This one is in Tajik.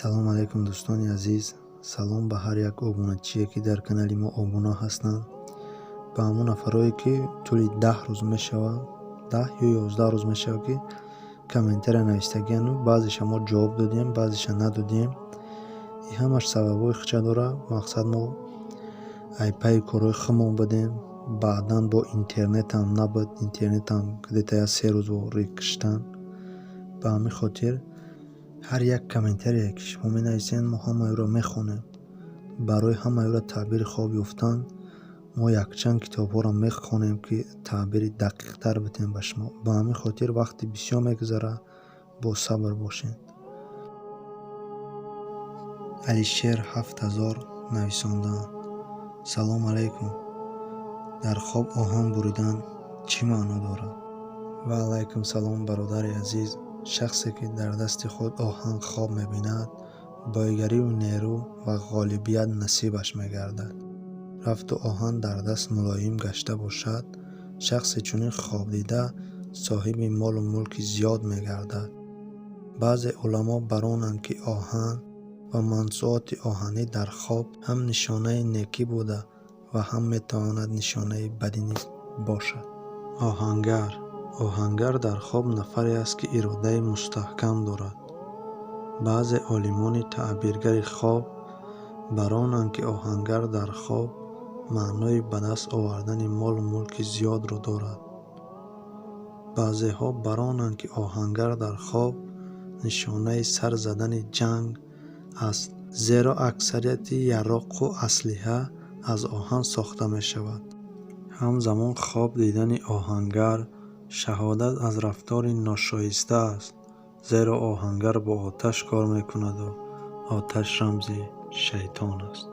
салом алайкум дӯстони азиз. Салом ба ҳар як обуначие ки дар канали мо обуна ҳастанд. Ба ҳамон нафарое ки тӯли 10 рӯз мешавад, 10 ё 11 рӯз мешавад ки комментария навистагияну баъзеша мо ҷавоб додем, баъзеша надодем. И ҳамаш сабабҳои худша дорад. Мақсад мо айпаи корҳои худмон будем, баъдан бо интернетам набуд, интернетам где-то 3 рӯз ворӣ киштан. Ба ҳамин хотир ҳар як комментарие ки шумо менависед мо ҳамаеро мехонем. Барои ҳамаеро таъбири хоб ёфтан мо якчанд китобҳоро мехонем ки таъбири дақиқтар битем ба шумо. Ба ҳамин хотир вақти бисёр мегузарад, бо сабр бошед. Алишер 7000 нависондаанд. Салом алайкум. Дар хоб оҳан буридан чӣ маъно дорад? Ва алайкум салом бародари азиз. шахсе ки дар дасти худ оҳан хоб мебинад, бойгарию нерӯ ва ғолибият насибаш мегардад. рафту оҳан дар даст мулоим гашта бошад, шахсе чунин хобдида соҳиби молу мулки зиёд мегардад. баъзе уламо баронанд ки оҳан ва мансуоти оҳанӣ дар хоб ҳам нишонаи некӣ буда ва ҳам метавонад нишонаи бадӣ низ бошад. оҳангар дар хоб нафаре аст ки иродаи мустаҳкам дорад. баъзе олимони таъбиргари хоб баронанд ки оҳангар дар хоб маънои ба даст овардани молу мулки зиёдро дорад. баъзеҳо баронанд ки оҳангар дар хоб нишонаи сар задани ҷанг аст, зеро аксарияти ярроқу аслиҳа аз оҳан сохта мешавад. ҳамзамон хоб дидани оҳангар шаҳодат аз рафтори ношоиста аст, зеро оҳангар бо оташ кор мекунаду оташ рамзи шайтон аст.